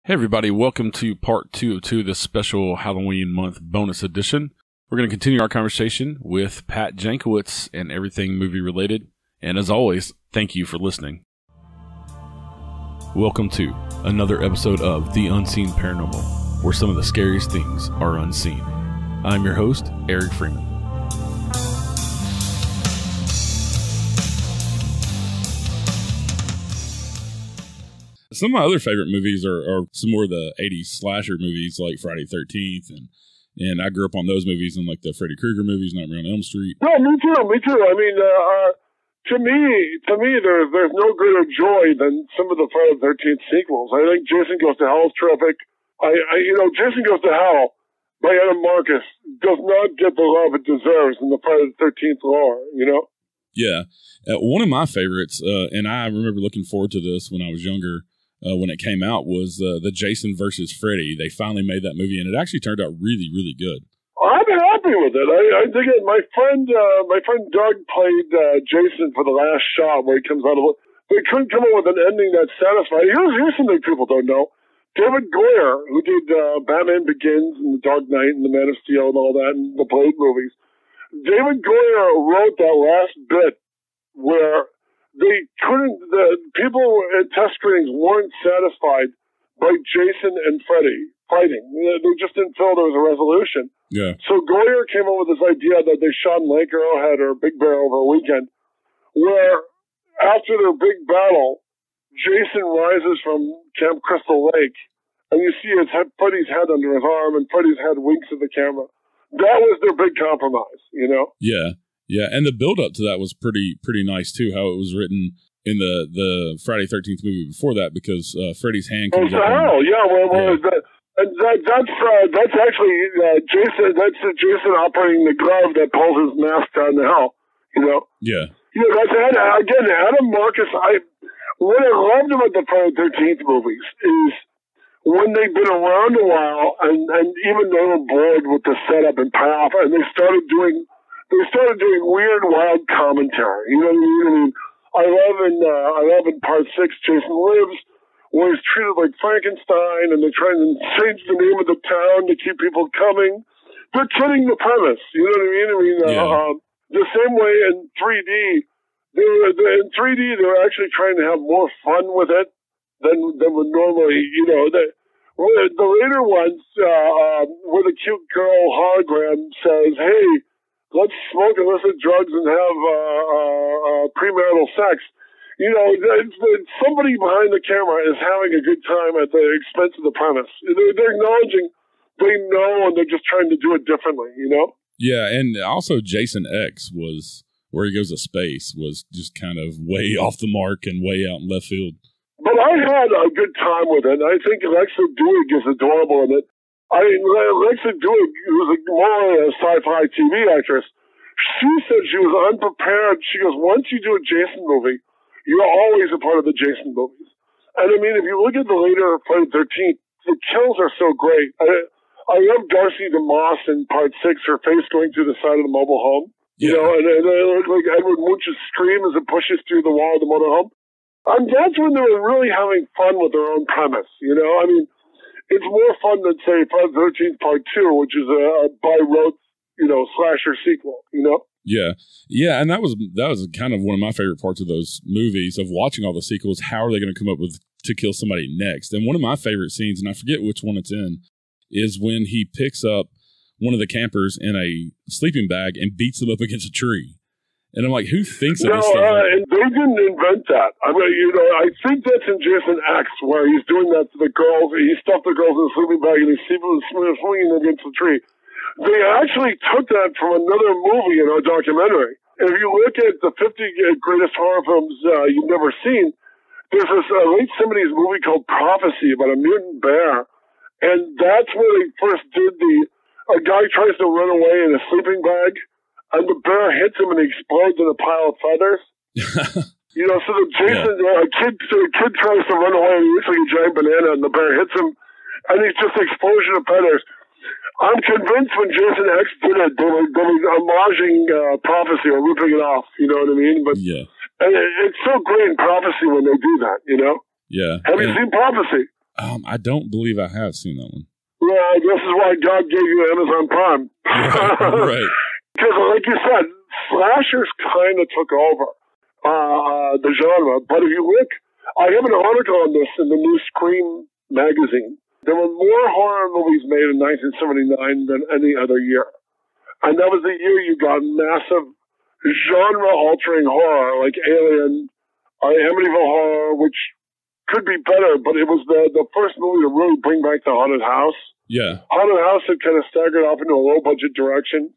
Hey everybody, welcome to part 2 of 2, this special Halloween month bonus edition. We're going to continue our conversation with Pat Jankiewicz and everything movie related. And as always, thank you for listening. Welcome to another episode of The Unseen Paranormal, where some of the scariest things are unseen. I'm your host, Eric Freeman. Some of my other favorite movies are some more of the 80s slasher movies like Friday 13th, and I grew up on those movies and like the Freddy Krueger movies, Nightmare on Elm Street. Yeah, me too. I mean, to me, there's no greater joy than some of the Friday 13th sequels. I think Jason Goes to Hell is terrific. Jason Goes to Hell by Adam Marcus does not get the love it deserves in the Friday the 13th lore, you know? Yeah. One of my favorites, and I remember looking forward to this when I was younger, when it came out, was the Jason versus Freddy. They finally made that movie, and it actually turned out really, really good. I'm happy with it. I think my friend Doug played Jason for the last shot where he comes out of it. They couldn't come up with an ending that satisfied. Here's something people don't know. David Goyer, who did Batman Begins and The Dark Knight and The Man of Steel and all that, and the Blade movies, David Goyer wrote that last bit where the people at test screenings weren't satisfied by Jason and Freddy fighting. They just didn't feel there was a resolution. Yeah. So Goyer came up with this idea that they shot in Lake Arrowhead or Big Bear over a weekend, where after their big battle, Jason rises from Camp Crystal Lake, and you see Freddy's head under his arm, and Freddy's head winks at the camera. That was their big compromise, you know? Yeah. Yeah, and the build-up to that was pretty nice, too, how it was written in the Friday 13th movie before that, because Freddy's hand comes up. Oh, yeah, that's actually Jason. That's Jason operating the glove that pulls his mask down the hell, you know? Yeah. Yeah, that's Adam Marcus. What I loved about the Friday 13th movies is when they've been around a while, and even they were bored with the setup and payoff, and they started doing weird, wild commentary. You know what I mean? I love in part 6, Jason Lives, where he's treated like Frankenstein, and they're trying to change the name of the town to keep people coming. They're killing the premise. You know what I mean? The same way in 3D, they were actually trying to have more fun with it than would normally. You know, the later ones, where the cute girl hologram says, "Hey, let's smoke illicit drugs and have premarital sex." You know, somebody behind the camera is having a good time at the expense of the premise. They're acknowledging they know, and they're just trying to do it differently, you know? Yeah, and also Jason X was, where he goes to space, was just kind of way off the mark and way out in left field. But I had a good time with it. I think Alexa Duig is adorable in it. I mean, Alexa Duig was more a sci-fi TV actress. She said she was unprepared. She goes, once you do a Jason movie, you're always a part of the Jason movies. And I mean, if you look at the later Friday 13th, the kills are so great. I love Darcy DeMoss in part 6, her face going through the side of the mobile home. Yeah. You know, and they look like Edward Munch's scream as it pushes through the wall of the motorhome. And that's when they were really having fun with their own premise, you know? I mean, it's more fun than, say, Friday the 13th Part 2, which is a by-rote, slasher sequel, you know? Yeah. Yeah, and that was kind of one of my favorite parts of those movies, of watching all the sequels. How are they going to come up with to kill somebody next? And one of my favorite scenes, and I forget which one it's in, is when he picks up one of the campers in a sleeping bag and beats them up against a tree. And I'm like, who thinks of this stuff? And they didn't invent that. I mean, I think that's in Jason X, where he's doing that to the girls. He stuffed the girls in a sleeping bag and he's swinging them against the tree. They actually took that from another movie in our documentary. If you look at the 50 greatest horror films you've never seen, there's this late 70s movie called Prophecy about a mutant bear. And that's where they first did a guy tries to run away in a sleeping bag, and the bear hits him and he explodes in a pile of feathers. So the Jason, a kid tries to run away and he looks like a giant banana, and the bear hits him, and it's just an explosion of feathers. I'm convinced when Jason X did it, they were homaging Prophecy or ripping it off, you know what I mean? But and it's so great in Prophecy when they do that, you know? Yeah. Have you seen Prophecy? I don't believe I have seen that one. Well, this is why God gave you Amazon Prime. Right. Because, like you said, slashers kind of took over the genre. But if you look, I have an article on this in the new Scream magazine. There were more horror movies made in 1979 than any other year. And that was the year you got massive genre-altering horror like Alien, Amityville Horror, which could be better, but it was the first movie to really bring back the haunted house. Yeah. Haunted house had kind of staggered off into a low-budget direction,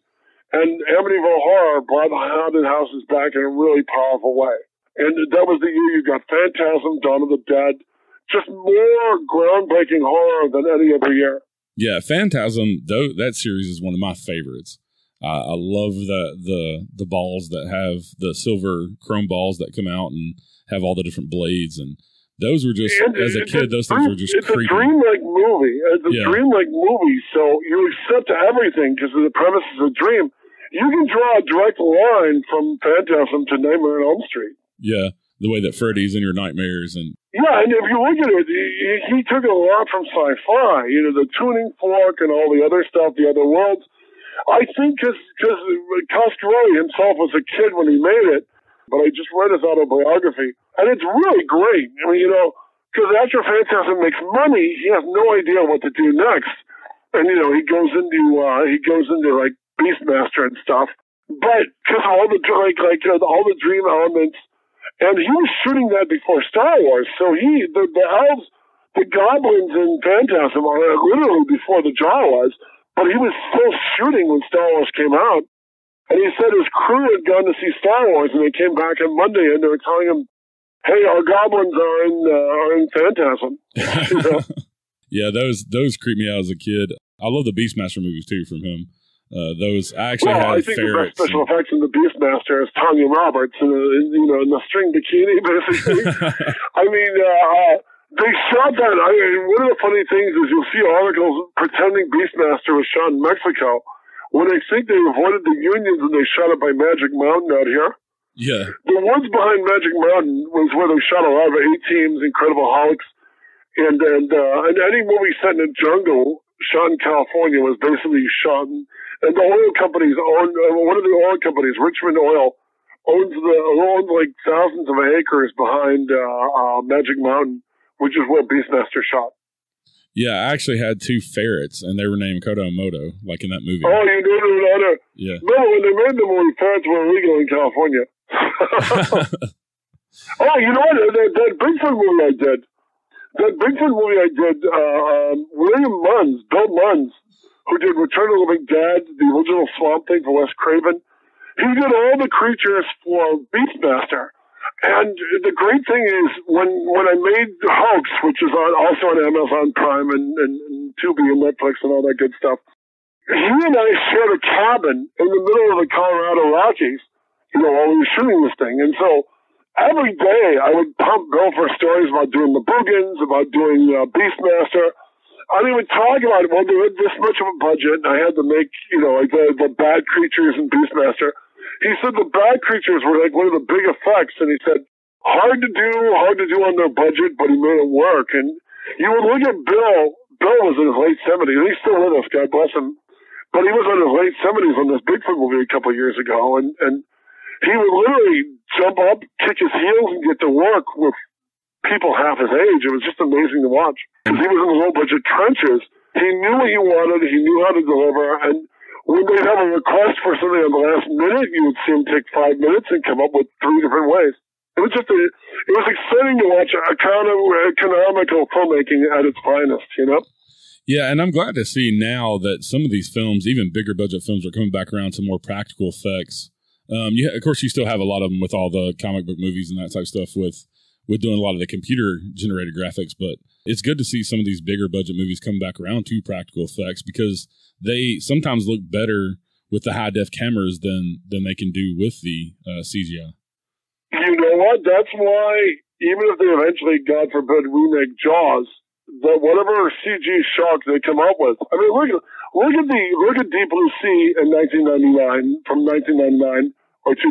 and Amityville Horror brought the haunted houses back in a really powerful way. And that was the year you got Phantasm, Dawn of the Dead, just more groundbreaking horror than any other year. Yeah, Phantasm, though, that series is one of my favorites. I love the balls that have the silver chrome balls that come out and have all the different blades, and those were just, as a kid, those things were just creepy. It's a dreamlike movie. It's a dreamlike movie, so you accept everything because the premise is a dream. You can draw a direct line from Phantasm to Nightmare on Elm Street. Yeah, the way that Freddy's in your nightmares. And yeah, and if you look at it, he took a lot from sci-fi, the tuning fork and all the other stuff, the other worlds. I think because Coscarelli himself was a kid when he made it, but I just read his autobiography, and it's really great. I mean, because after Phantasm makes money, he has no idea what to do next, and he goes into like Beastmaster and stuff. But because all the all the dream elements, and he was shooting that before Star Wars, so the elves, the goblins in Phantasm are literally before the Jawas. But he was still shooting when Star Wars came out. And he said his crew had gone to see Star Wars, and they came back on Monday, and they were telling him, hey, our goblins are in Phantasm. Yeah, those creep me out as a kid. I love the Beastmaster movies, too, from him. I actually had I think ferrets. The best special effects in the Beastmaster is Tanya Roberts in the string bikini, basically. I mean, they shot that. One of the funny things is you'll see articles pretending Beastmaster was shot in Mexico when they think they avoided the Unions and they shot it by Magic Mountain out here. Yeah. The woods behind Magic Mountain was where they shot a lot of A-Teams, Incredible Hulks, and any movie set in a jungle shot in California was basically shot in. And the oil companies one of the oil companies, Richmond Oil, owns like thousands of acres behind Magic Mountain, which is where Beastmaster shot. Yeah, I actually had 2 ferrets, and they were named Kodo and Moto, like in that movie. Oh, you did it? Yeah. No, when they made the movie, ferrets were illegal in California. Oh, you know what? That Bigfoot movie I did. Bill Munns, who did Return of the Living Dead, the original Swamp Thing for Wes Craven, he did all the creatures for Beastmaster. And the great thing is, when I made The Hoax, which is also on Amazon Prime and Tubi and Netflix and all that good stuff, he and I shared a cabin in the middle of the Colorado Rockies, while we were shooting this thing. And so every day I would pump Bill for stories about doing the Boogans, about doing Beastmaster. And he would talk about, well, they had this much of a budget, and I had to make, like the bad creatures in Beastmaster. He said the bad creatures were like one of the big effects, and he said, hard to do on their budget, but he made it work. And you would look at Bill. Bill was in his late 70s. He's still with us, God bless him. But he was in his late 70s on this Bigfoot movie a couple of years ago, and he would literally jump up, kick his heels, and get to work with people half his age. It was just amazing to watch. Because he was in the low-budget trenches. He knew what he wanted. He knew how to deliver. And when they'd have a request for something on the last minute, you would see him take 5 minutes and come up with 3 different ways. It was exciting to watch a kind of economical filmmaking at its finest, Yeah, and I'm glad to see now that some of these films, even bigger budget films, are coming back around to more practical effects. Of course, you still have a lot of them with all the comic book movies and that type of stuff with doing a lot of the computer-generated graphics, but it's good to see some of these bigger budget movies come back around to practical effects because they sometimes look better with the high-def cameras than they can do with the CGI. You know what? That's why, even if they eventually, God forbid, remake Jaws, that whatever CG shark they come up with, I mean, look at Deep Blue Sea in 1999, from 1999 or 2000,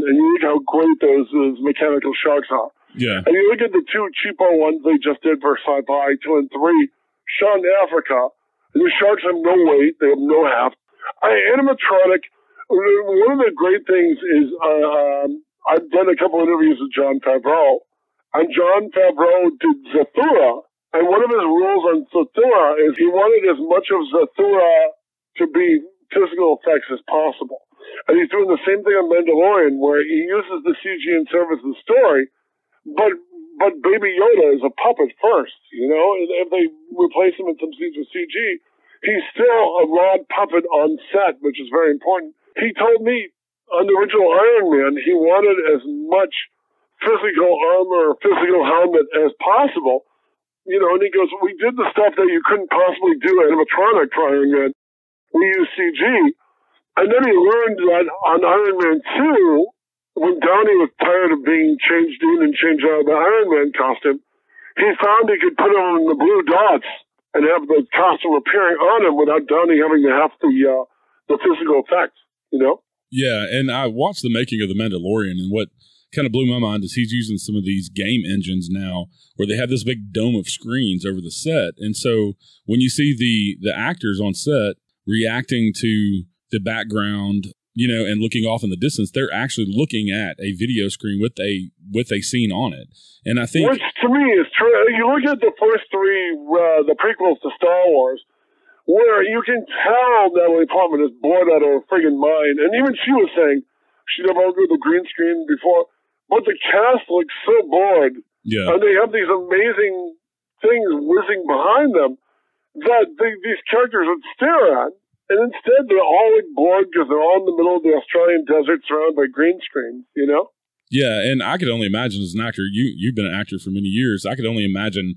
and you look how great those mechanical sharks are. Yeah. And you look at the two cheapo ones they just did for sci-fi, 2 and 3, shot in Africa. And the sharks have no weight. They have no heft. Animatronic, one of the great things is I've done a couple interviews with Jon Favreau. And Jon Favreau did Zathura. And one of his rules on Zathura is he wanted as much of Zathura to be physical effects as possible. And he's doing the same thing on Mandalorian, where he uses the CG in service of the story, but Baby Yoda is a puppet first, you know? And if they replace him in some scenes with CG, he's still a raw puppet on set, which is very important. He told me on the original Iron Man, he wanted as much physical armor, physical helmet as possible. You know, and he goes, we did the stuff that you couldn't possibly do animatronic for Iron Man. We used CG. And then he learned that on Iron Man 2, when Downey was tired of being changed in and changed out of the Iron Man costume, he found he could put on the blue dots and have the costume appearing on him without Downey having to have the physical effects, you know? Yeah, and I watched the making of The Mandalorian, and what kind of blew my mind is he's using some of these game engines now where they have this big dome of screens over the set. And so when you see the actors on set reacting to the background, you know, and looking off in the distance, they're actually looking at a video screen with a scene on it. And I think, which to me is true. You look at the first three, the prequels to Star Wars, where you can tell Natalie Portman is bored out of her friggin' mind. And even she was saying she never worked with the green screen before, but the cast looks so bored. yeah, And they have these amazing things whizzing behind them that these characters would stare at. And instead, they're all like bored because they're all in the middle of the Australian desert surrounded by green screens, you know? Yeah, and I could only imagine as an actor, you've been an actor for many years. I could only imagine,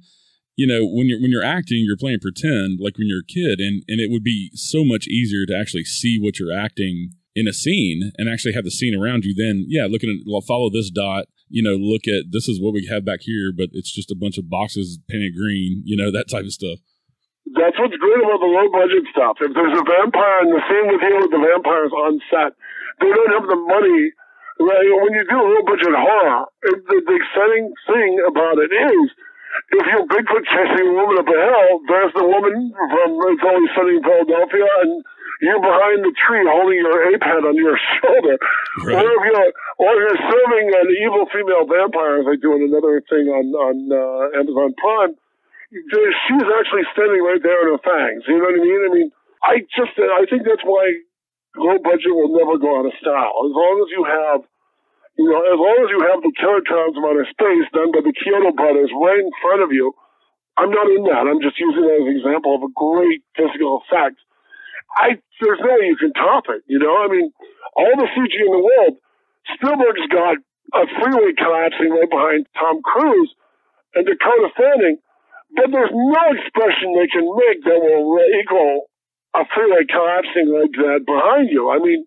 you know, when you're acting, you're playing pretend like when you're a kid, and it would be so much easier to actually see what you're acting in a scene and actually have the scene around you. Then, yeah, follow this dot, you know, look at this is what we have back here, but it's just a bunch of boxes painted green, you know, that type of stuff. That's what's great about the low-budget stuff. If there's a vampire, and the same with here with the vampires on set, they don't have the money. Right? When you do low-budget horror, the exciting thing about it is, if you're Bigfoot chasing a woman up a hill, there's the woman from It's Always Sunny in Philadelphia, and you're behind the tree holding your ape head on your shoulder. Right. Or you're serving an evil female vampire, as they do in another thing on Amazon Prime. She's actually standing right there in her fangs. You know what I mean? I mean, I think that's why low budget will never go out of style. As long as you have, you know, as long as you have the Killer Clowns from Outer Space done by the Kyoto brothers right in front of you, I'm not in that. I'm just using that as an example of a great physical effect. There's no way you can top it. You know, I mean, all the CG in the world, Spielberg's got a freeway collapsing right behind Tom Cruise and Dakota Fanning. But there's no expression they can make that will equal a freeway collapsing like that behind you. I mean,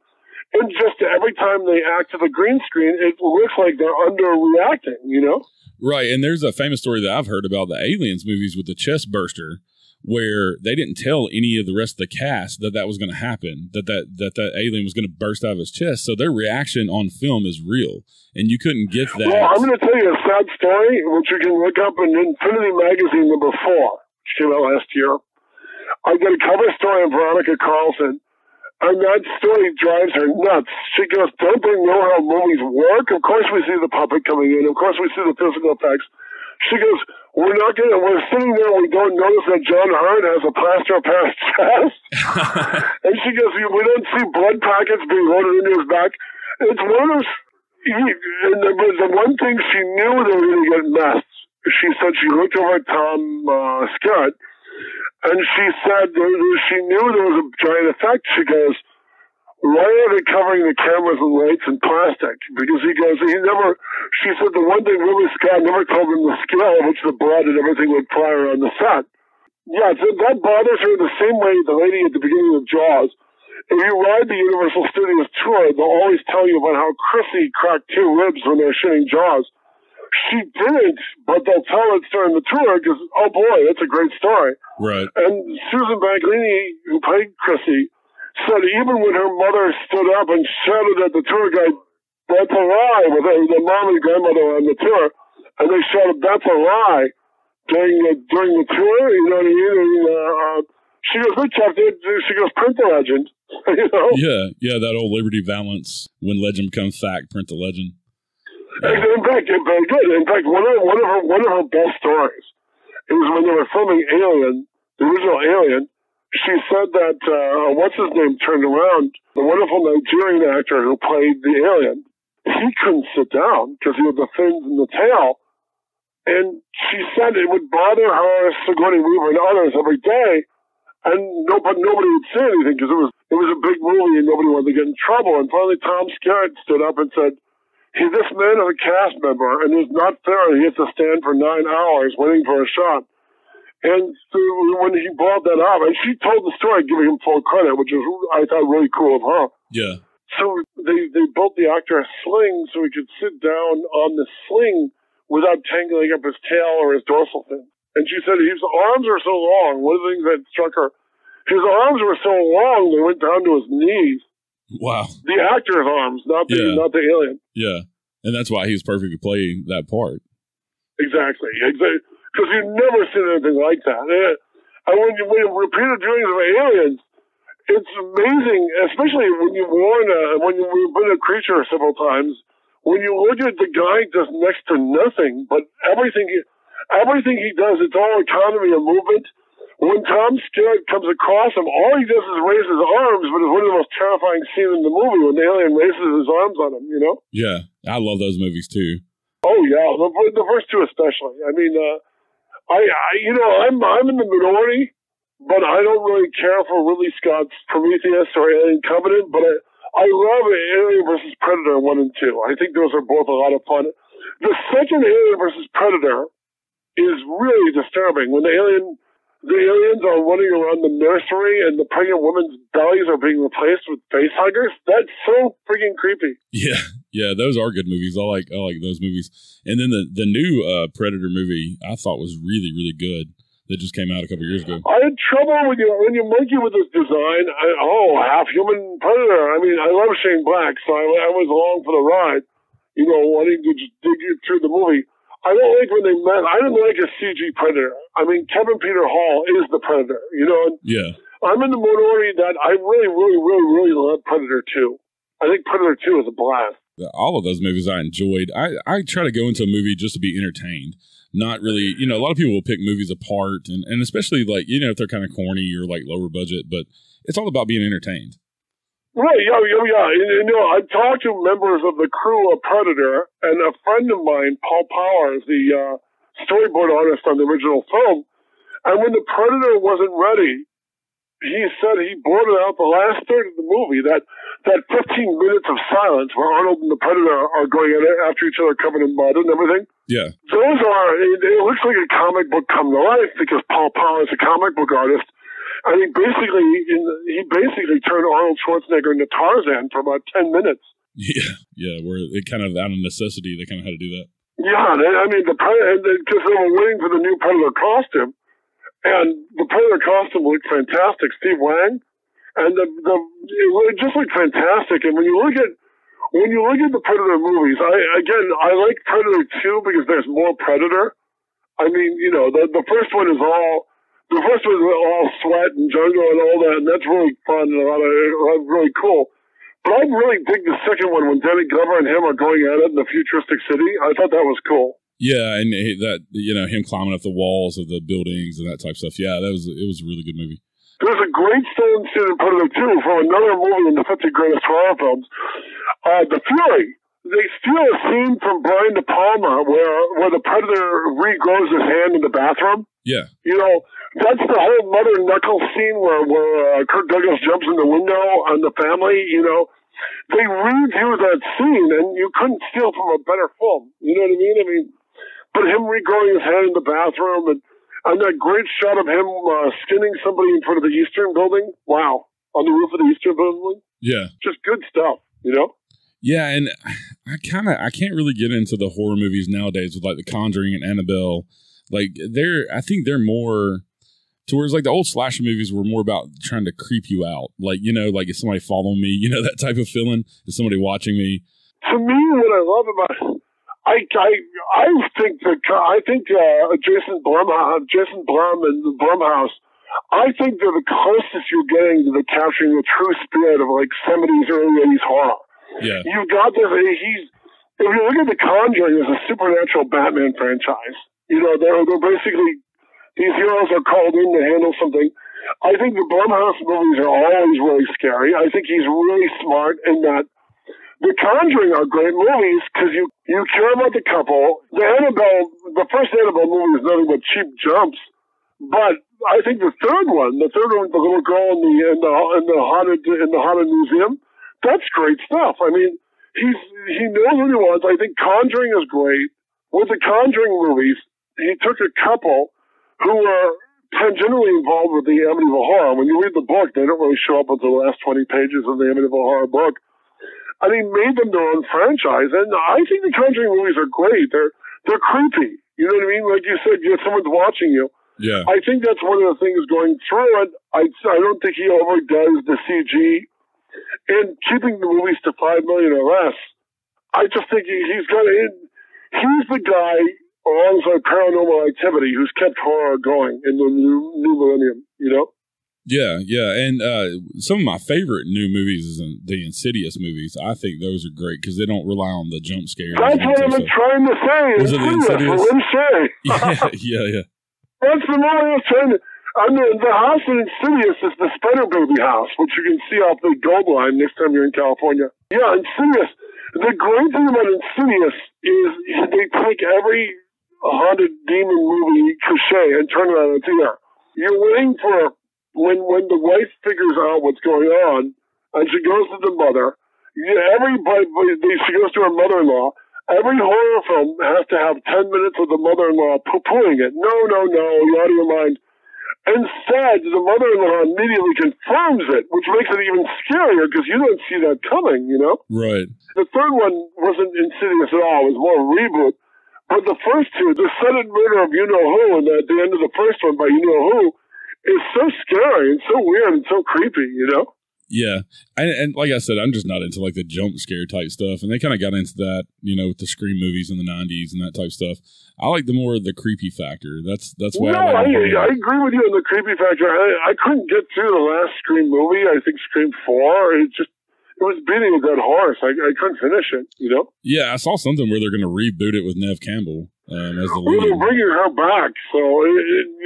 and just every time they act to the green screen, it looks like they're underreacting, you know? Right, and there's a famous story that I've heard about the Aliens movies with the chest burster, where they didn't tell any of the rest of the cast that was going to happen, that alien was going to burst out of his chest. So their reaction on film is real, and you couldn't get that. Well, I'm going to tell you a sad story, which you can look up in Infinity Magazine #4, which came out last year. I got a cover story on Veronica Carlson, and that story drives her nuts. She goes, don't they know how movies work? Of course we see the puppet coming in. Of course we see the physical effects. She goes, we're sitting there, we don't notice that John Hurt has a plaster of Paris chest. And she goes, we don't see blood packets being loaded into his back. It's one of those, the one thing she knew they were going to get messed. She said she looked over at Tom Scott, and she said she knew there was a giant effect. She goes, why are they covering the cameras and lights in plastic? Because she said the one thing Ridley Scott never told them the scale of which the blood and everything would fly around the set. Yeah, that bothers her the same way the lady at the beginning of Jaws. If you ride the Universal Studios tour, they'll always tell you about how Chrissy cracked 2 ribs when they were shooting Jaws. She didn't, but they'll tell it during the tour because, oh boy, that's a great story. Right. And Susan Baglini, who played Chrissy, said even when her mother stood up and shouted at the tour guide, that's a lie, with the mom and grandmother on the tour, and they showed a Beth Lie during the tour. You know what I mean? And, she goes, "Look, Jeff," she goes, "Print the legend." You know? Yeah, that old Liberty Valance, when legend becomes fact, print the legend. In fact, very good. In fact, one of her best stories is when they were filming Alien, the original Alien. She said that what's his name turned around, the wonderful Nigerian actor who played the alien. He couldn't sit down because he had the fins and the tail, and she said it would bother her, Sigourney Weaver, and others every day. And nobody would say anything because it was a big movie and nobody wanted to get in trouble. And finally, Tom Skerritt stood up and said, "This man is a cast member, and it's not fair. He has to stand for 9 hours waiting for a shot." And so when he brought that up, and she told the story, giving him full credit, which was, I thought, really cool of her. Yeah. So they built the actor a sling so he could sit down on the sling without tangling up his tail or his dorsal fin. And she said his arms were so long. One of the things that struck her, his arms were so long they went down to his knees. Wow. The actor's arms, not the alien. Yeah, and that's why he's perfect to play that part. Exactly. Because you've never seen anything like that. And when you repeated viewings of aliens, it's amazing, especially when you've been a creature several times. When you look at the guy, does next to nothing, but everything he does, it's all economy and movement. When Tom Skerritt comes across him, all he does is raise his arms, but it's one of the most terrifying scenes in the movie when the alien raises his arms on him, you know? Yeah, I love those movies too. Oh, yeah, the first two especially. I mean, I'm in the minority, but I don't really care for Ridley Scott's Prometheus or Alien Covenant, but I love Alien vs. Predator 1 and 2. I think those are both a lot of fun. The second Alien vs. Predator is really disturbing. When the aliens are running around the nursery and the pregnant women's bellies are being replaced with face huggers, that's so freaking creepy. Yeah, those are good movies. I like those movies. And then the new Predator movie I thought was really, really good. That just came out a couple years ago. I had trouble when you monkey with this design. Half human predator. I mean, I love Shane Black, so I was along for the ride. You know, wanting to just dig you through the movie. I don't like when they met. I didn't like a CG Predator. I mean, Kevin Peter Hall is the Predator, you know? And yeah. I'm in the minority that I really, really, really, really love Predator 2. I think Predator 2 is a blast. All of those movies I enjoyed. I try to go into a movie just to be entertained. Not really, a lot of people will pick movies apart, and especially, like, if they're kind of corny or, like, lower budget, but it's all about being entertained. Right, yeah. And, I talked to members of the crew of Predator, and a friend of mine, Paul Powers, the storyboard artist on the original film, and when the Predator wasn't ready, he said he blurted out the last third of the movie, that 15 minutes of silence where Arnold and the Predator are going at it after each other covered in mud and everything. Yeah. It looks like a comic book come to life because Paul Powers is a comic book artist. And he basically turned Arnold Schwarzenegger into Tarzan for about 10 minutes. Yeah, where it kind of, out of necessity, they kind of had to do that. Yeah, I mean, because they were waiting for the new Predator costume, and the Predator costume looked fantastic. Steve Wang, and it just looked fantastic. And when you look at the Predator movies, I like Predator 2 because there's more Predator. I mean, the first one is all. The first one was all sweat and jungle and all that, and that's really fun and a lot of really cool. But I really dig the second one when Danny Glover and him are going at it in the futuristic city. I thought that was cool. Yeah, and that him climbing up the walls of the buildings and that type of stuff. Yeah, it was a really good movie. There's a great stolen scene in Predator 2 from another movie in the 50 greatest horror films, The Fury. They steal a scene from Brian De Palma where the Predator regrows his hand in the bathroom. Yeah. That's the whole mother knuckle scene where Kirk Douglas jumps in the window on the family. They redo that scene, and you couldn't steal from a better film. You know what I mean? But him regrowing his hand in the bathroom, and that great shot of him skinning somebody in front of the Eastern Building. Wow, on the roof of the Eastern Building. Yeah, just good stuff. Yeah, and I can't really get into the horror movies nowadays with, like, The Conjuring and Annabelle. Like, I think they're more. Towards, like, the old slasher movies were more about trying to creep you out. Like, like, is somebody following me? That type of feeling? Is somebody watching me? To me, what I love about Jason Blum and Blumhouse, I think they're the closest you're getting to the capturing the true spirit of like 70s, early 80s horror. Yeah. You've got this, if you look at The Conjuring as a supernatural Batman franchise, they're basically, these heroes are called in to handle something. I think the Blumhouse movies are always really scary. I think he's really smart in that The Conjuring are great movies because you care about the couple. The first Annabelle movie is nothing but cheap jumps. But I think the third one, the little girl in the haunted museum, that's great stuff. I mean, he knows what he wants. I think Conjuring is great. With the Conjuring movies, he took a couple who were tangentially involved with the Amityville Horror. When you read the book, they don't really show up until the last 20 pages of the Amityville Horror book. And he made them their own franchise. And I think the Conjuring movies are great. They're creepy. You know what I mean? Like you said, someone's watching you. Yeah. I think that's one of the things going through it. I don't think he overdoes the CG and keeping the movies to $5 million or less. I just think he's the guy alongside Paranormal Activity who's kept horror going in the new millennium, Yeah, and some of my favorite new movies is the Insidious movies. I think those are great because they don't rely on the jump scares. That's what I've been trying to say. Was it the Insidious? Yeah. That's the movie I was trying to... the house in Insidious is the Spider Baby house, which you can see off the Gold Line next time you're in California. Yeah, Insidious. The great thing about Insidious is they take every haunted demon movie cliche and turn it on its ear. You're waiting for when the wife figures out what's going on and she goes to the mother. She goes to her mother-in-law. Every horror film has to have 10 minutes of the mother-in-law poo-pooing it. No, you're out of your mind. Instead, the mother-in-law immediately confirms it, which makes it even scarier because you don't see that coming, Right. The third one wasn't Insidious at all. It was more a reboot. But the first two, the sudden murder of you-know-who and at the end of the first one by you-know-who is so scary and so weird and so creepy, Yeah. And like I said, I'm just not into like the jump scare type stuff. And they kind of got into that, with the Scream movies in the 90s and that type of stuff. I like the creepy factor. That's why I agree with you on the creepy factor. I couldn't get through the last Scream movie. I think Scream 4. It was beating a dead horse. I couldn't finish it, Yeah, I saw something where they're going to reboot it with Neve Campbell as the lead. Well, they're bringing her back, so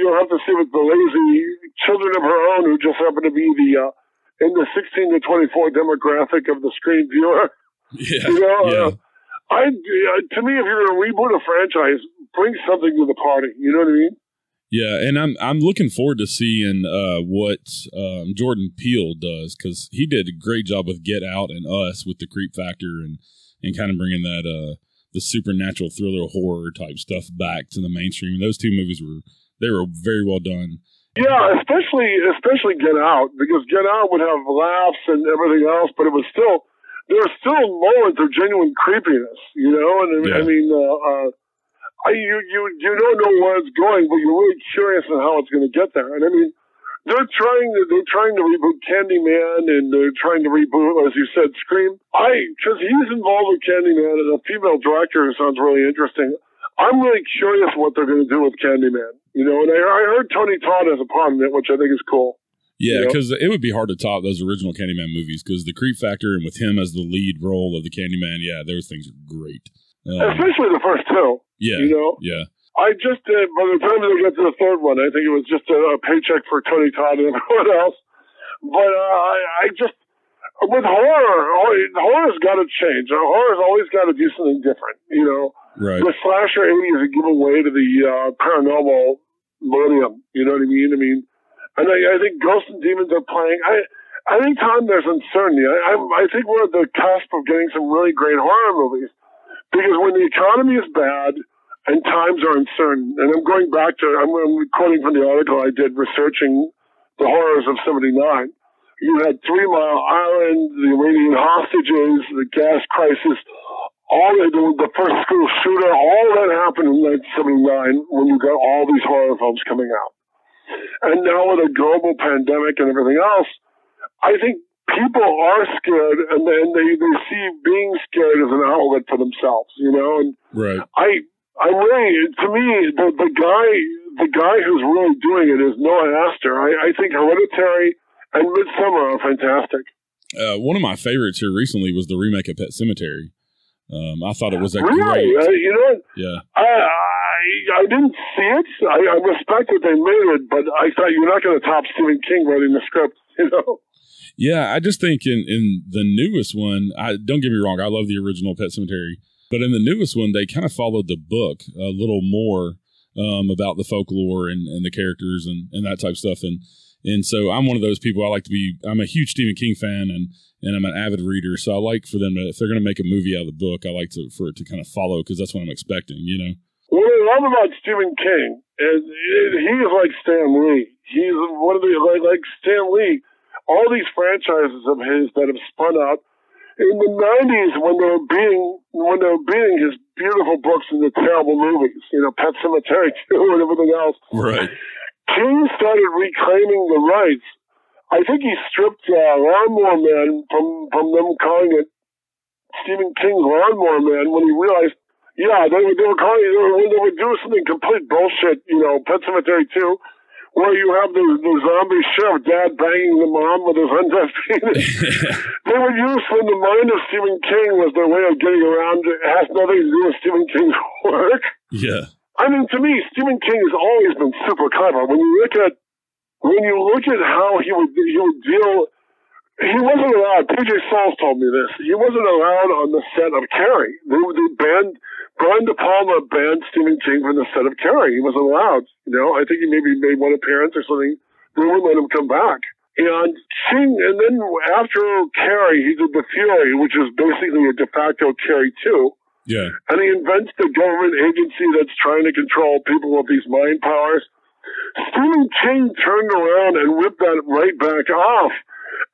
you'll have to see with the lazy children of her own who just happen to be in the 16 to 24 demographic of the Screen viewer. Yeah. To me, if you're going to reboot a franchise, bring something to the party. You know what I mean? Yeah, and I'm looking forward to seeing what Jordan Peele does because he did a great job with Get Out and Us with the creep factor and kind of bringing that the supernatural thriller horror type stuff back to the mainstream. And those two movies were very well done. Yeah, especially Get Out because Get Out would have laughs and everything else, but there were still moments of genuine creepiness, And yeah. I mean. You don't know where it's going, but you're really curious on how it's going to get there. And I mean, they're trying to reboot Candyman, and they're trying to reboot, as you said, Scream. Because he's involved with Candyman, and a female director sounds really interesting. I'm really curious what they're going to do with Candyman. And I heard Tony Todd has a part in it, which I think is cool. Yeah, because it would be hard to top those original Candyman movies because the creep factor and with him as the lead role of the Candyman, yeah, those things are great. Especially the first two. Yeah. Yeah. I just did, by the time they get to the third one, I think it was just a paycheck for Tony Todd and everyone else. But I just, with horror's got to change. Horror's always got to do something different, Right. The slasher 80s are giving way to the paranormal millennium, you know what I mean? And I think ghosts and demons are playing. Anytime there's uncertainty, I think we're at the cusp of getting some really great horror movies. Because when the economy is bad and times are uncertain, and I'm quoting from the article I did researching the horrors of '79. You had 3 Mile Island, the Iranian hostages, the gas crisis, the first school shooter, all that happened in 1979 when you got all these horror films coming out. And now with a global pandemic and everything else, I think people are scared, and then they see being scared as an outlet for themselves, you know. And right. I really, to me, the guy who's really doing it is Noah Astor. I think Hereditary and Midsommar are fantastic. One of my favorites here recently was the remake of Pet Sematary. I thought it was a really? great. You know what? Yeah. I didn't see it. I respect that they made it, but I thought you're not going to top Stephen King writing the script, you know? Yeah, I just think in the newest one, don't get me wrong, I love the original Pet Sematary, but in the newest one, they kind of followed the book a little more about the folklore and the characters and that type of stuff. And so I'm one of those people. I'm a huge Stephen King fan, and I'm an avid reader. So I like for them to, if they're going to make a movie out of the book, I like for it to kind of follow, because that's what I'm expecting, you know? What I love about Stephen King is he is like Stan Lee. He's one of the, like Stan Lee, all these franchises of his that have spun out in the 90s when they were beating his beautiful books into terrible movies, you know, Pet Sematary 2 and everything else. Right. King started reclaiming the rights. I think he stripped Lawnmower Man from them calling it Stephen King's Lawnmower Man when he realized, yeah, they were doing something complete bullshit, you know, Pet Sematary 2, where you have the zombie sheriff dad banging the mom with his undead penis. They were used in the mind of Stephen King was their way of getting around. It has nothing to do with Stephen King's work. Yeah. I mean, to me, Stephen King has always been super clever. When you look at how he would deal, he wasn't allowed. PJ Souls told me this. He wasn't allowed on the set of Carrie. They banned Brian De Palma banned Stephen King from the set of Carrie. He wasn't allowed. You know, I think he maybe made one appearance or something. They wouldn't let him come back. And King, and then after Carrie, he did The Fury, which is basically a de facto Carrie 2. Yeah. And he invents the government agency that's trying to control people with these mind powers. Stephen King turned around and ripped that right back off.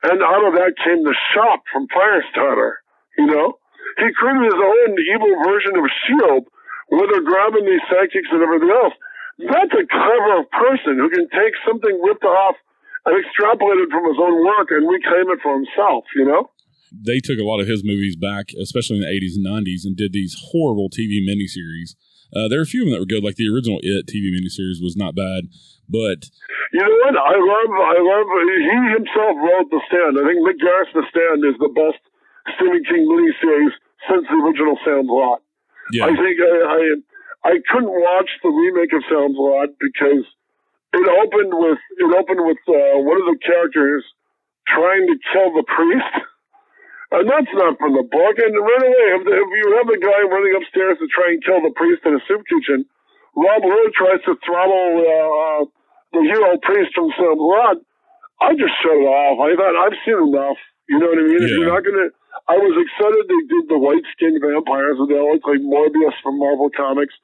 And out of that came The Shop from Firestarter, you know? He created his own evil version of S.H.I.E.L.D., where they're grabbing these psychics and everything else. That's a clever person who can take something ripped off and extrapolate it from his own work and reclaim it for himself, you know? They took a lot of his movies back, especially in the 80s and 90s, and did these horrible TV miniseries. There are a few of them that were good, like the original It TV miniseries was not bad, but... You know what? I love, he himself wrote The Stand. I think Mick Garris' The Stand is the best Stephen King miniseries since the original Sam's Lot. Yeah. I think I couldn't watch the remake of Sam's Lot because it opened with one of the characters trying to kill the priest. And that's not from the book. And right away, if you have a guy running upstairs to try and kill the priest in a soup kitchen, Rob Lowe tries to throttle the hero priest from Sam's Lot. I just shut it off. I thought, I've seen enough. You know what I mean? Yeah. If you're not going to... I was excited they did the white-skinned vampires, and they all look like Morbius from Marvel Comics.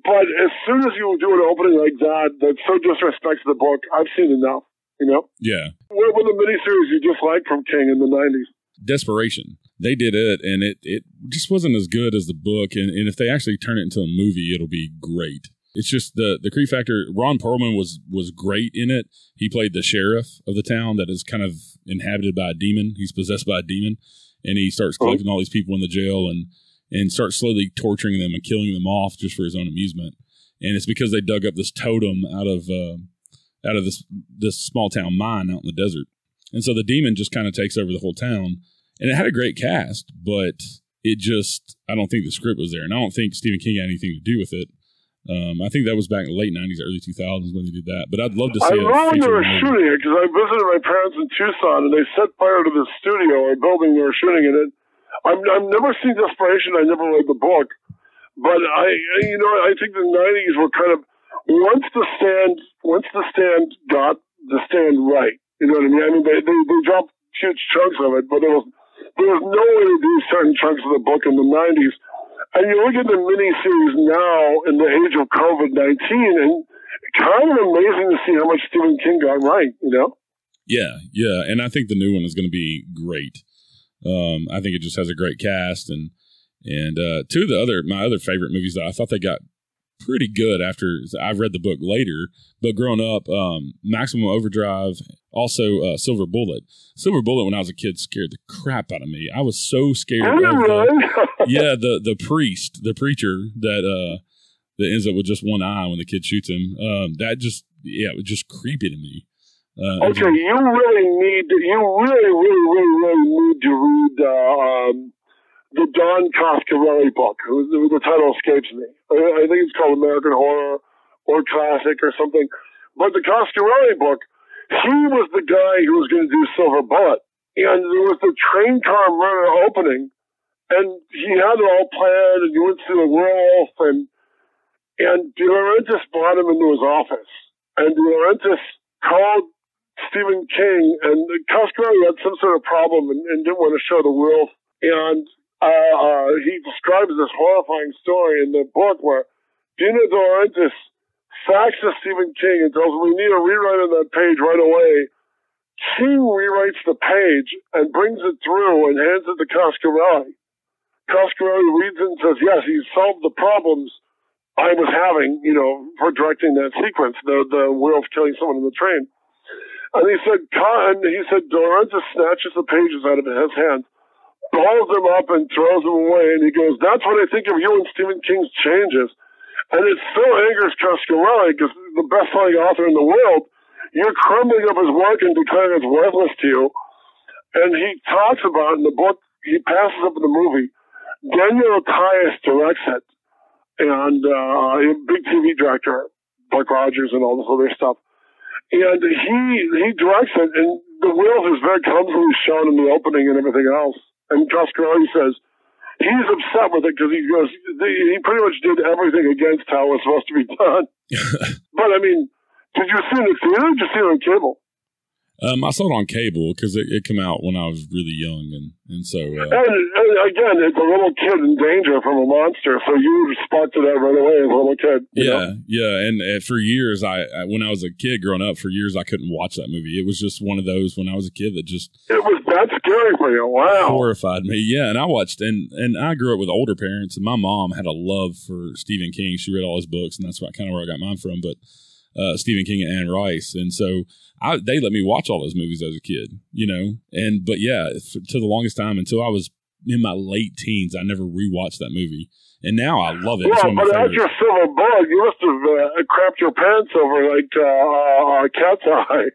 But as soon as you do an opening like that so disrespects the book, I've seen enough, you know? Yeah. What were the miniseries you disliked from King in the 90s? Desperation. They did it, and it just wasn't as good as the book. And if they actually turn it into a movie, it'll be great. It's just the creep factor. Ron Perlman was great in it. He played the sheriff of the town that is kind of inhabited by a demon. He's possessed by a demon, and he starts collecting all these people in the jail and starts slowly torturing them and killing them off just for his own amusement. And it's because they dug up this totem out of this small town mine out in the desert. And so the demon just kind of takes over the whole town. And it had a great cast, but I don't think the script was there. And I don't think Stephen King had anything to do with it. I think that was back in the late 90s, early 2000s when they did that. But I'd love to see it. I remember when they were shooting it, because I visited my parents in Tucson, and they set fire to the studio or building they were shooting in it. I've never seen Desperation. I never read the book. But I think the 90s were kind of, once the stand got the stand right, you know what I mean? I mean, they dropped huge chunks of it, but there was no way to do certain chunks of the book in the 90s. And you look at the miniseries now in the age of COVID-19, and kind of amazing to see how much Stephen King got right, you know? Yeah, and I think the new one is going to be great. I think it just has a great cast, and two of my other favorite movies that I thought they got pretty good after I've read the book later, but growing up, Maximum Overdrive Also, Silver Bullet. Silver Bullet, when I was a kid, scared the crap out of me. I was so scared of the priest, the preacher that ends up with just one eye when the kid shoots him. It was just creepy to me. Okay, you really need to read the Don Coscarelli book. The title escapes me. I think it's called American Horror or Classic or something. But the Coscarelli book, he was the guy who was going to do Silver Bullet. And there was the train car murder opening, and he had it all planned, and he went through the werewolf, and De Laurentiis brought him into his office. And De Laurentiis called Stephen King, and Coscarelli had some sort of problem and didn't want to show the werewolf. And he describes this horrifying story in the book where Dino De Laurentiis faxes Stephen King and tells him, we need a rewrite on that page right away. King rewrites the page and brings it through and hands it to Coscarelli. Coscarelli reads it and says, yes, he solved the problems I was having, for directing that sequence, the werewolf killing someone in the train. And he said, De Laurentiis snatches the pages out of his hands, balls them up and throws them away, and he goes, that's what I think of you and Stephen King's changes. And it so angers Coscarelli, because the best-selling author in the world, you're crumbling up his work and declaring it's worthless to you. And he talks about, in the book, he passes up in the movie, Daniel Tias directs it, and a big TV director, Buck Rogers and all this other stuff. And he directs it, and the werewolf is very clumsily shown in the opening and everything else. And Coscarelli says he's upset with it because he goes, he pretty much did everything against how it was supposed to be done. But I mean, did you see it in the theater or did you see it on cable? I saw it on cable because it came out when I was really young, and so. And again, it's a little kid in danger from a monster, so you respond to that right away as a little kid. Yeah, and for years, when I was a kid growing up, for years I couldn't watch that movie. It was just one of those when I was a kid that just. It was that scary for you. Wow. Horrified me. Yeah, and I watched, and I grew up with older parents, and my mom had a love for Stephen King. She read all his books, and that's kind of where I got mine from. But Stephen King and Anne Rice, and so. They let me watch all those movies as a kid, but yeah, to the longest time until I was in my late teens, I never rewatched that movie, and now I love it. Yeah, but after Silver Bullet, you must have crapped your pants over like Cat's Eye.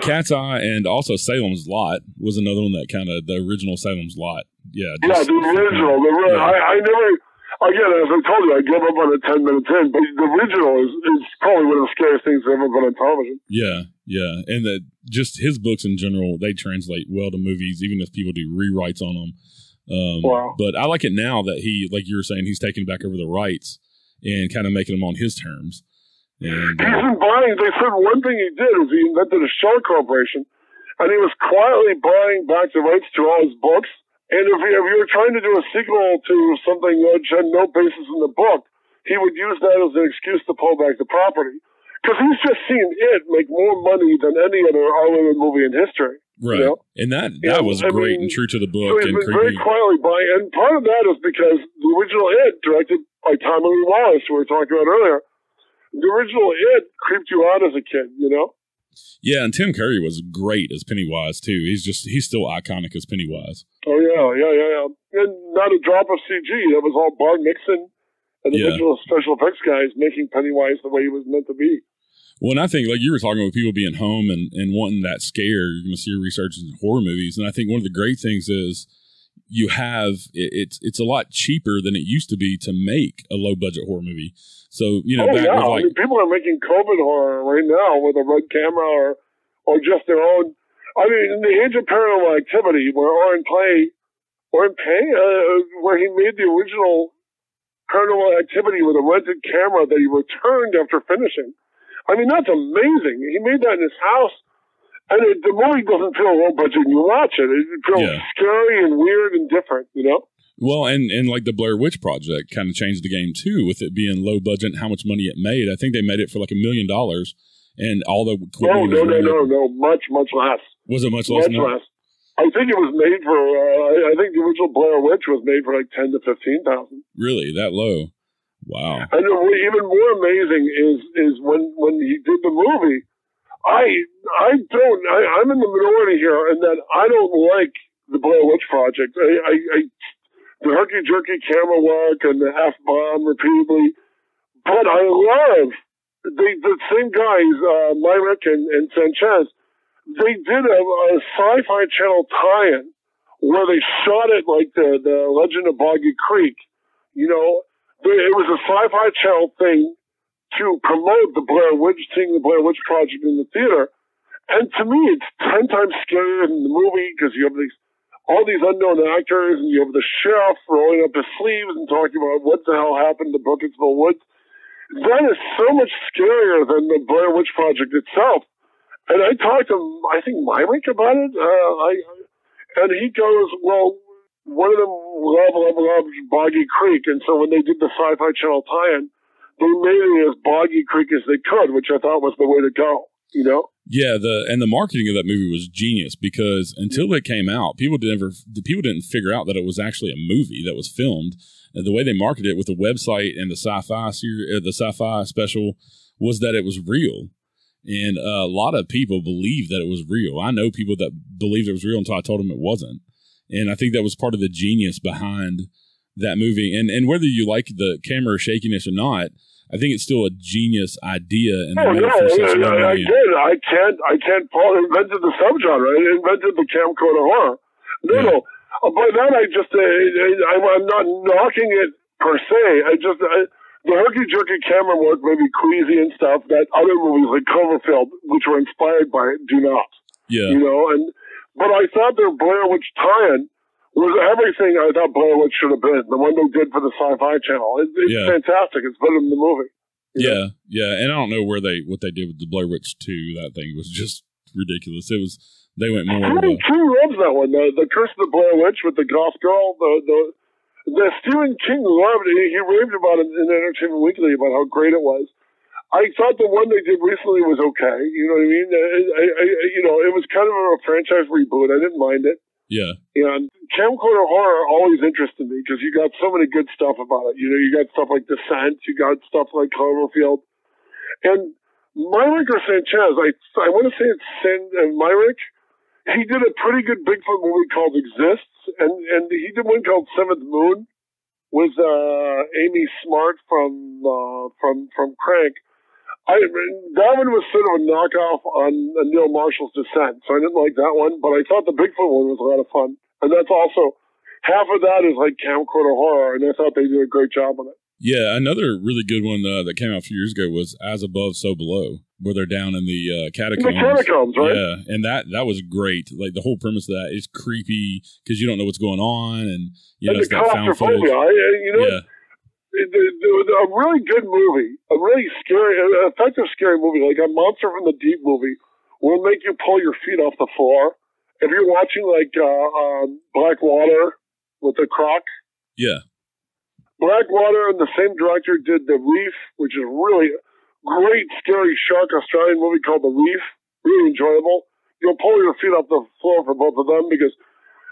Cat's Eye, and also Salem's Lot was another one that kind of the original Salem's Lot. Yeah, the original. I never. Again, as I told you, I gave up on it 10 minutes in, but the original is probably one of the scariest things I've ever been on television. Yeah. And just his books in general, they translate well to movies, even if people do rewrites on them. Wow. But I like it now that he, like you were saying, he's taking back over the rights and kind of making them on his terms. And, he's been buying, they said one thing he did is he invented a shell corporation, and he was quietly buying back the rights to all his books. And if you were trying to do a sequel to something which had no basis in the book, he would use that as an excuse to pull back the property. Because he's just seen it make more money than any other Hollywood movie in history. Right. And that was great and true to the book. So he's been very quietly buying. And part of that is because the original It, directed by Tommy Lee Wallace, who we were talking about earlier, the original It creeped you out as a kid, Yeah, and Tim Curry was great as Pennywise too. He's still iconic as Pennywise. Oh yeah. And not a drop of CG. That was all Bart Nixon and the original special effects guys making Pennywise the way he was meant to be. Well, and I think, like you were talking with people being home and wanting that scare, you're going to see research in horror movies. And I think one of the great things is you have it's a lot cheaper than it used to be to make a low budget horror movie. So people are making COVID horror right now with a red camera or just their own. I mean, in the age of Paranormal Activity, where Oren Pay, where he made the original Paranormal Activity with a rented camera that he returned after finishing. I mean, that's amazing. He made that in his house, and the movie doesn't feel low budget when you watch it. It feels scary and weird and different, Well, and like the Blair Witch Project kind of changed the game too, with it being low budget and how much money it made. I think they made it for like $1 million, and all the equipment. No, much less. Was it much less? Much less. I think it was made for. I think the original Blair Witch was made for like $10,000 to $15,000. Really, that low? Wow. And even more amazing is when he did the movie. I I'm in the minority here in that I don't like the Blair Witch Project. The herky-jerky camera work and the F-bomb repeatedly. But I love the same guys, Myrick and Sanchez. They did a Sci-Fi Channel tie-in where they shot it like the Legend of Boggy Creek. You know, it was a Sci-Fi Channel thing to promote the Blair Witch, seeing the Blair Witch Project in the theater. And to me, it's 10 times scarier than the movie because you have all these unknown actors and you have the sheriff rolling up his sleeves and talking about what the hell happened to Burkittsville Woods. That is so much scarier than the Blair Witch Project itself. And I talked to, I think, Myrick about it. And he goes, well, one of them loved Boggy Creek. And so when they did the Sci-Fi Channel tie-in, they made it as Boggy Creek as they could, which I thought was the way to go, you know? Yeah, the marketing of that movie was genius because until it came out, people didn't figure out that it was actually a movie that was filmed. And the way they marketed it with the website and the sci-fi special was that it was real. And a lot of people believed that it was real. I know people that believed it was real until I told them it wasn't. And I think that was part of the genius behind that movie. And whether you like the camera shakiness or not, I think it's still a genius idea. And I did. I can't fault it. Invented the subgenre. It invented the camcorder horror. No. By that, I'm not knocking it per se. The herky-jerky camera work may be queasy and stuff that other movies like Cloverfield, which were inspired by it, do not. Yeah. You know, but I thought their Blair Witch tie-in was everything I thought Blair Witch should have been. The one they did for the Sci-Fi Channel. It's fantastic. It's better than the movie. Yeah. And I don't know what they did with the Blair Witch 2. That thing was just ridiculous. They went more. Stephen King loves that one. The Curse of the Blair Witch with the goth girl. The Stephen King loved it. He raved about it in Entertainment Weekly about how great it was. I thought the one they did recently was okay. You know what I mean? It was kind of a franchise reboot. I didn't mind it. Yeah. And camcorder horror always interested me because you got so many good stuff about it. You know, you got stuff like Descent, you got stuff like Cloverfield. And Myrick or Sanchez, I want to say it's Myrick. He did a pretty good Bigfoot movie called Exists, and he did one called Seventh Moon with Amy Smart from Crank. That one was sort of a knockoff on Neil Marshall's Descent, so I didn't like that one, but I thought the Bigfoot one was a lot of fun. And that's also, half of that is like camcorder horror, and I thought they did a great job on it. Yeah, another really good one that came out a few years ago was As Above, So Below, where they're down in the catacombs. In the catacombs, right? Yeah, and that was greght. Like, the whole premise of that is creepy because you don't know what's going on, and it's that found footage. A really good movie, a really scary, effective scary movie, like a Monster from the Deep movie, will make you pull your feet off the floor. If you're watching like Blackwater with the Croc, Blackwater and the same director did The Reef, which is really great, scary shark Australian movie called The Reef. Really enjoyable. You'll pull your feet off the floor for both of them because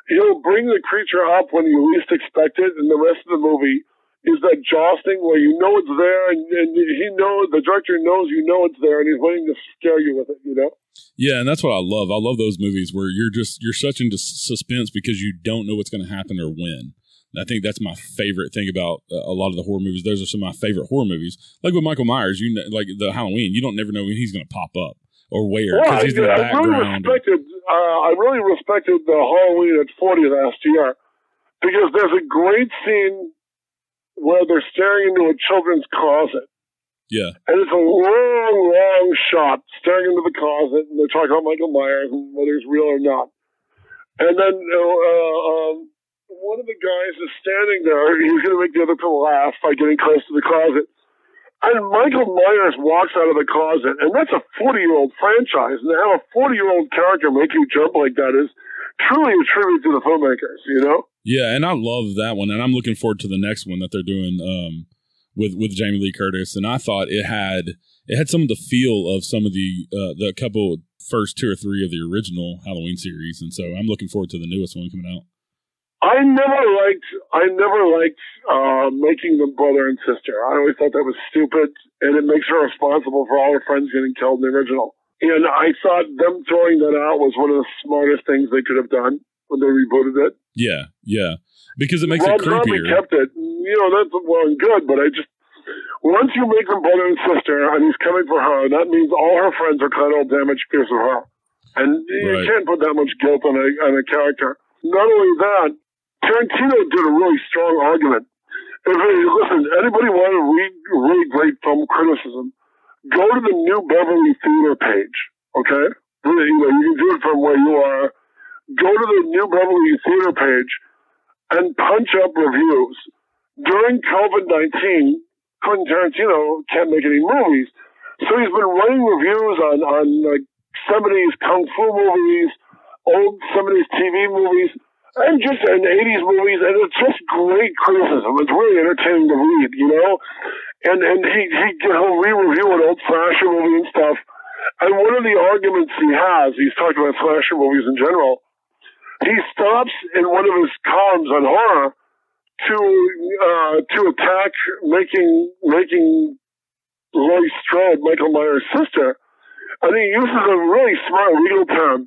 he'll bring the creature up when you least expect it, and the rest of the movie is that jostling where you know it's there, and the director knows you know it's there, and he's waiting to scare you with it, you know? Yeah, and that's what I love. I love those movies where you're such into suspense because you don't know what's going to happen or when. I think that's my favorite thing about a lot of the horror movies. Those are some of my favorite horror movies. Like with Michael Myers, like the Halloween, you don't never know when he's going to pop up or where because he's in the background. I really respected the Halloween at 40 last year because there's a great scene where they're staring into a children's closet. Yeah. And it's a long, long shot staring into the closet, and they're talking about Michael Myers and whether he's real or not. And then one of the guys is standing there. He's going to make the other people laugh by getting close to the closet. And Michael Myers walks out of the closet, and that's a 40-year-old franchise. And to have a 40-year-old character make you jump like that is truly a tribute to the filmmakers, you know? Yeah, and I love that one, and I'm looking forward to the next one that they're doing with Jamie Lee Curtis. And I thought it had some of the feel of some of the couple first 2 or 3 of the original Halloween series, and so I'm looking forward to the newest one coming out. I never liked making them brother and sister. I always thought that was stupid, and it makes her responsible for all her friends getting killed in the original. And I thought them throwing that out was one of the smartest things they could have done when they rebooted it. Yeah, yeah. Because it makes Rob it creepier. Zombie kept it. You know, that's well and good, but once you make them brother and sister and he's coming for her, that means all her friends are collateral damage because of her. And you can't put that much guilt on a character. Not only that, Tarantino did a really strong argument. Listen, anybody want to read really great film criticism, go to the New Beverly Theater page, okay? You can do it from where you are. Go to the New Beverly Theater page and punch up reviews. During COVID-19, Quentin Tarantino can't make any movies, so he's been writing reviews on like 70s kung fu movies, old 70s TV movies, and 80s movies, and it's just great criticism. It's really entertaining to read, you know? And he'll re-review an old slasher movie and stuff. And one of the arguments he's talked about slasher movies in general, he stops in one of his columns on horror to attack making Laurie Strode, Michael Myers' sister, and he uses a really smart legal term.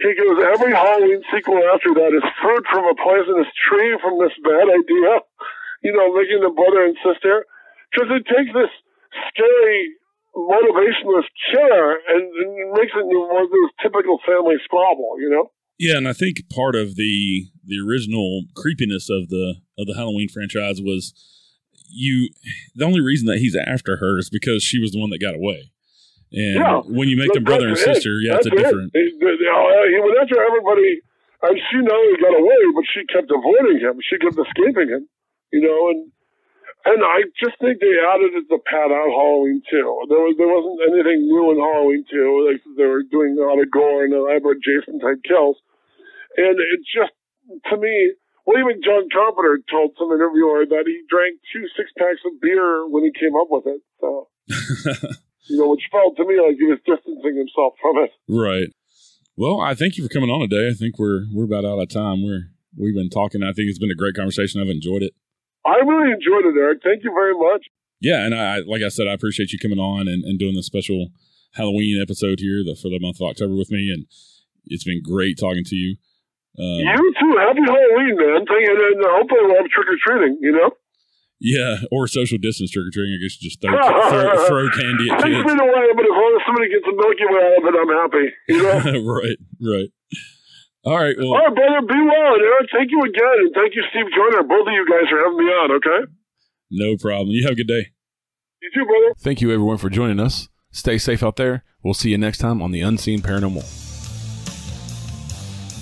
He goes, every Halloween sequel after that is fruit from a poisonous tree from this bad idea, you know, making them brother and sister. Because it takes this scary, motivationless killer and makes it one of those typical family squabble, you know? Yeah, and I think part of the original creepiness of the Halloween franchise was the only reason that he's after her is because she was the one that got away. And when you make them brother and sister, it's a different. He went after everybody, and she not only got away, but she kept avoiding him. She kept escaping him, you know. And I just think they added it to pad out Halloween 2. There wasn't anything new in Halloween 2. Like they were doing a lot of gore and elaborate Jason type kills, and it just, to me, well, even John Carpenter told some interviewer that he drank 2 6-packs of beer when he came up with it. So. You know, which felt to me like he was distancing himself from it. Right. Well, I thank you for coming on today. I think we're about out of time. We've been talking. I think it's been a great conversation. I've enjoyed it. I really enjoyed it, Eric. Thank you very much. Yeah, and I like I said, I appreciate you coming on and doing the special Halloween episode here for the month of October with me, and it's been great talking to you. You too. Happy Halloween, man. And hopefully we'll have trick-or-treating, you know? Yeah, or social distance trick-or-treating. I guess you just throw candy at kids. 6 feet away, but as long as somebody gets a Milky Way out of it, I'm happy. You know? Right. All right, well. All right, brother, be well. And Eric, thank you again. And thank you, Steve Joyner. Both of you guys for having me on, okay? No problem. You have a good day. You too, brother. Thank you, everyone, for joining us. Stay safe out there. We'll see you next time on The Unseen Paranormal.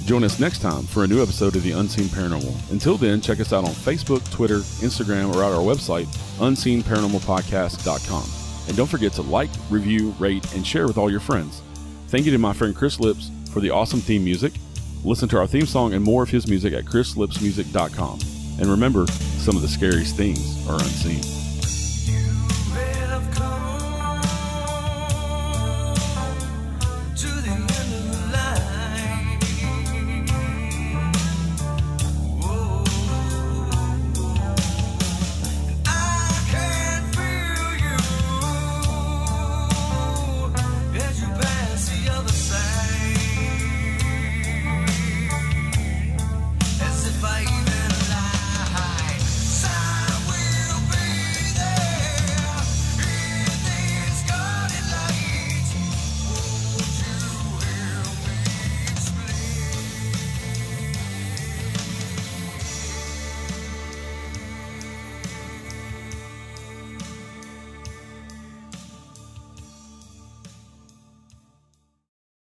Join us next time for a new episode of The Unseen Paranormal. Until then, check us out on Facebook, Twitter, Instagram, or at our website, unseenparanormalpodcast.com. And don't forget to like, review, rate, and share with all your friends. Thank you to my friend Chris Lips for the awesome theme music. Listen to our theme song and more of his music at chrislipsmusic.com. And remember, some of the scariest things are unseen.